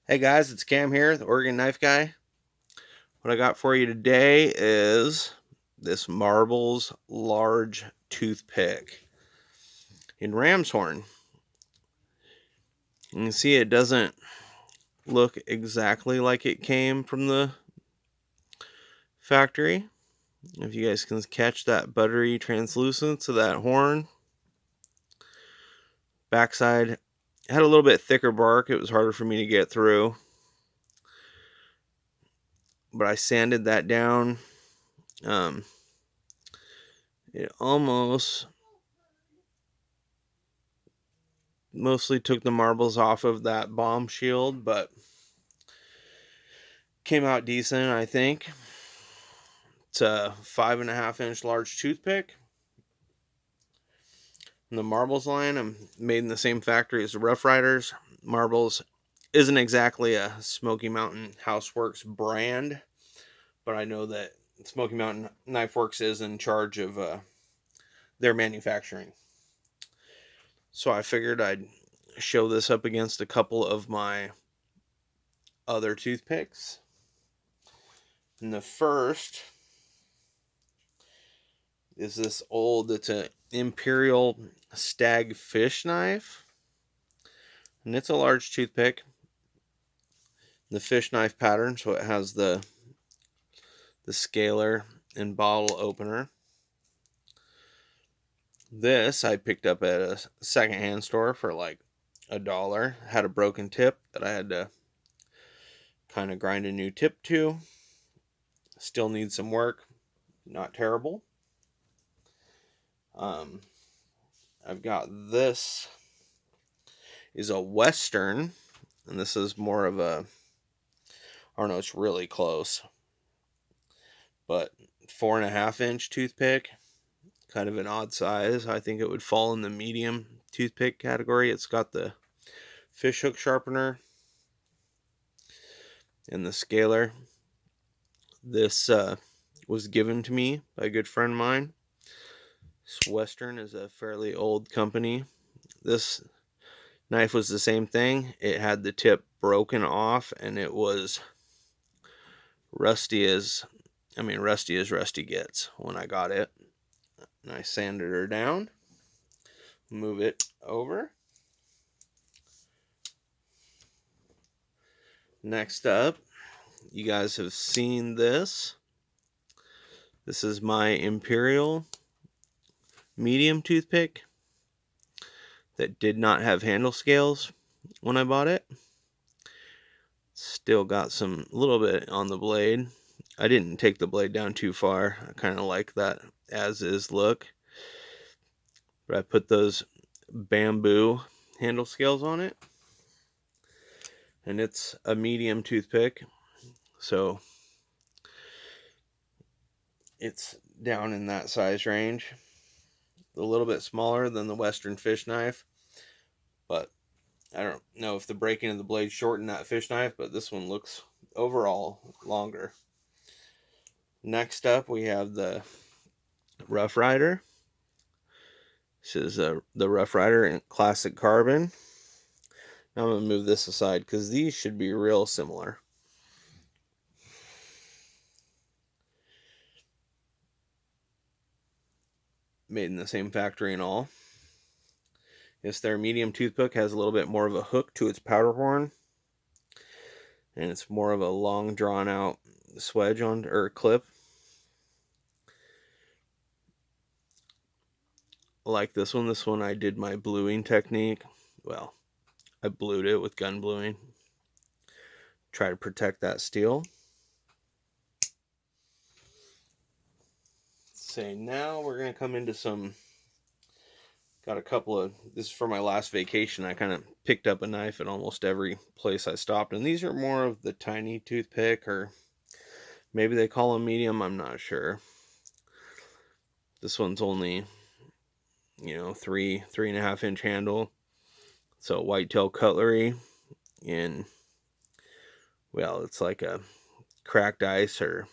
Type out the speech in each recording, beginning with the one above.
Hey guys, it's Cam here, the Oregon Knife Guy. What I got for you today is this Marbles large toothpick in ram's horn. You can see it doesn't look exactly like it came from the factory. If you guys can catch that buttery translucence of that horn. Backside had a little bit thicker bark. It was harder for me to get through. But I sanded that down. It almost mostly took the marbles off of that bomb shield, but came out decent, I think. It's a 5.5-inch large toothpick. In the Marbles line, I'm made in the same factory as the Rough Riders. Marbles isn't exactly a Smoky Mountain Houseworks brand, but I know that Smoky Mountain Knife Works is in charge of their manufacturing. So I figured I'd show this up against a couple of my other toothpicks. And the first is this it's an Imperial Stag fish knife. And it's a large toothpick. The fish knife pattern, so it has the scaler and bottle opener. This I picked up at a secondhand store for like $1. Had a broken tip that I had to kind of grind a new tip to. Still needs some work. Not terrible. I've got this is a Western, and this is more of a, I don't know, it's really close, but 4.5-inch toothpick, kind of an odd size. I think it would fall in the medium toothpick category. It's got the fish hook sharpener and the scaler. This was given to me by a good friend of mine. This Western is a fairly old company. This knife was the same thing. It had the tip broken off, and it was rusty as rusty gets when I got it. And I sanded her down. Move it over. Next up, you guys have seen this. This is my Imperial medium toothpick that did not have handle scales when I bought it. Still got some little bit on the blade. I didn't take the blade down too far. I kind of like that as is look. But I put those bamboo handle scales on it. And it's a medium toothpick. So it's down in that size range. A little bit smaller than the Western fish knife. But I don't know if the breaking of the blade shortened that fish knife, but this one looks overall longer. Next up, we have the Rough Rider. This is the Rough Rider in classic carbon. Now I'm going to move this aside because these should be real similar. Made in the same factory and all. Yes, their medium toothpick has a little bit more of a hook to its powder horn. And it's more of a long drawn out swedge or clip. Like this one. This one I did my bluing technique. Well, I blued it with gun bluing. Try to protect that steel. Say now we're going to come into some, got a couple of, this is for my last vacation. I kind of picked up a knife at almost every place I stopped. And these are more of the tiny toothpick, or maybe they call them medium. I'm not sure. This one's only, 3.5-inch handle. So whitetail cutlery, and well, it's like a cracked ice or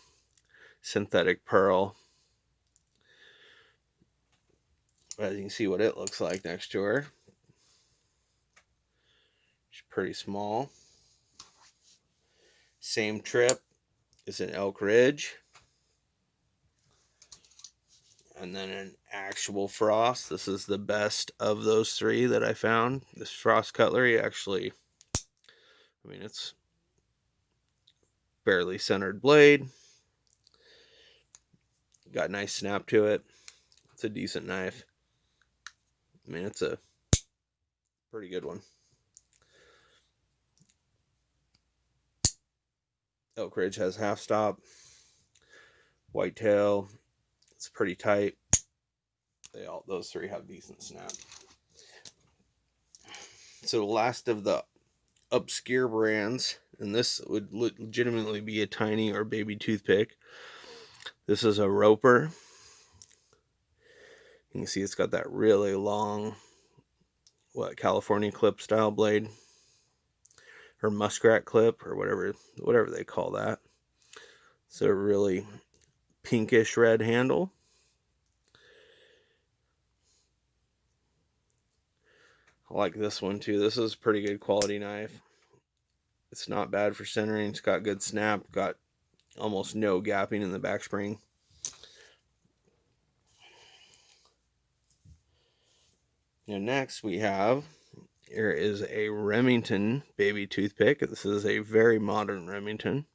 synthetic pearl. As you can see what it looks like next to her. It's pretty small. Same trip is an Elk Ridge. And then an actual Frost. This is the best of those three that I found. This Frost cutlery actually, I mean, it's barely centered blade. Got nice snap to it. It's a decent knife. I mean, it's a pretty good one. Elk Ridge has half stop. Whitetail, it's pretty tight. Those three have decent snap. So the last of the obscure brands, and this would legitimately be a tiny or baby toothpick. This is a Roper. You can see it's got that really long, California clip style blade, or muskrat clip, or whatever they call that. It's a really pinkish red handle. I like this one too. This is a pretty good quality knife. It's not bad for centering. It's got good snap. Got almost no gapping in the back spring. Now next we have, here is a Remington baby toothpick. This is a very modern Remington.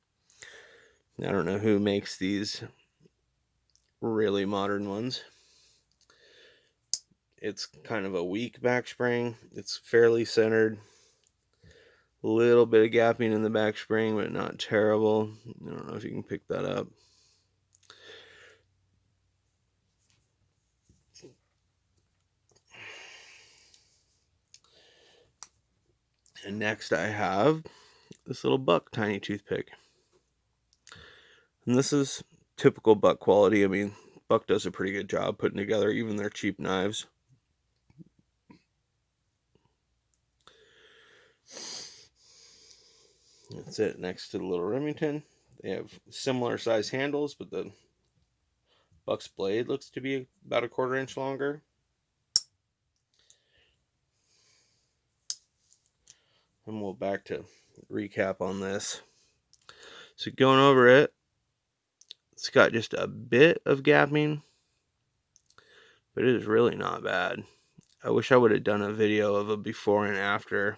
I don't know who makes these really modern ones. It's kind of a weak back spring. It's fairly centered. A little bit of gapping in the back spring, but not terrible. I don't know if you can pick that up. And next I have this little Buck tiny toothpick. And this is typical Buck quality. I mean, Buck does a pretty good job putting together even their cheap knives. That's it next to the little Remington. They have similar size handles, but the Buck's blade looks to be about a 1/4 inch longer. And we'll back to recap on this. So going over it, it's got just a bit of gapping, but it is really not bad. I wish I would have done a video of a before and after.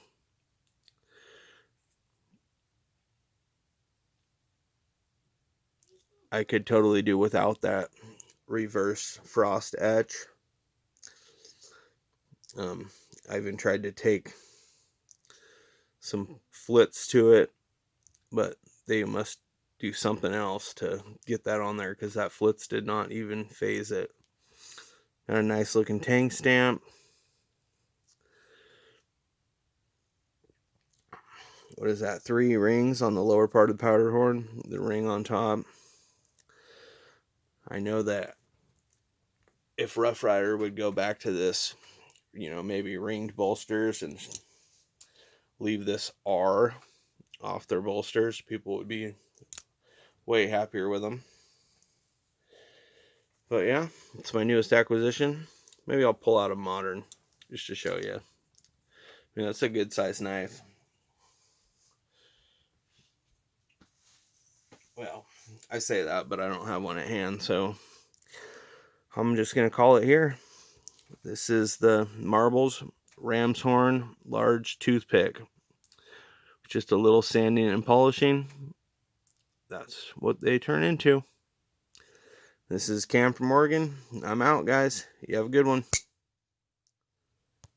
I could totally do without that reverse frost etch. I even tried to take some flits to it, but they must do something else to get that on there, because that flits did not even phase it. Got a nice looking tang stamp. What is that? 3 rings on the lower part of the powder horn, the ring on top. I know that if Rough Rider would go back to this, maybe ringed bolsters and leave this R off their bolsters, people would be way happier with them. But yeah, it's my newest acquisition. Maybe I'll pull out a modern just to show you. I mean, that's a good size knife. Well, I say that, but I don't have one at hand, so I'm just going to call it here. This is the Marbles Ram's Horn large toothpick. Just a little sanding and polishing. That's what they turn into. This is Cam from Oregon. I'm out, guys. You have a good one.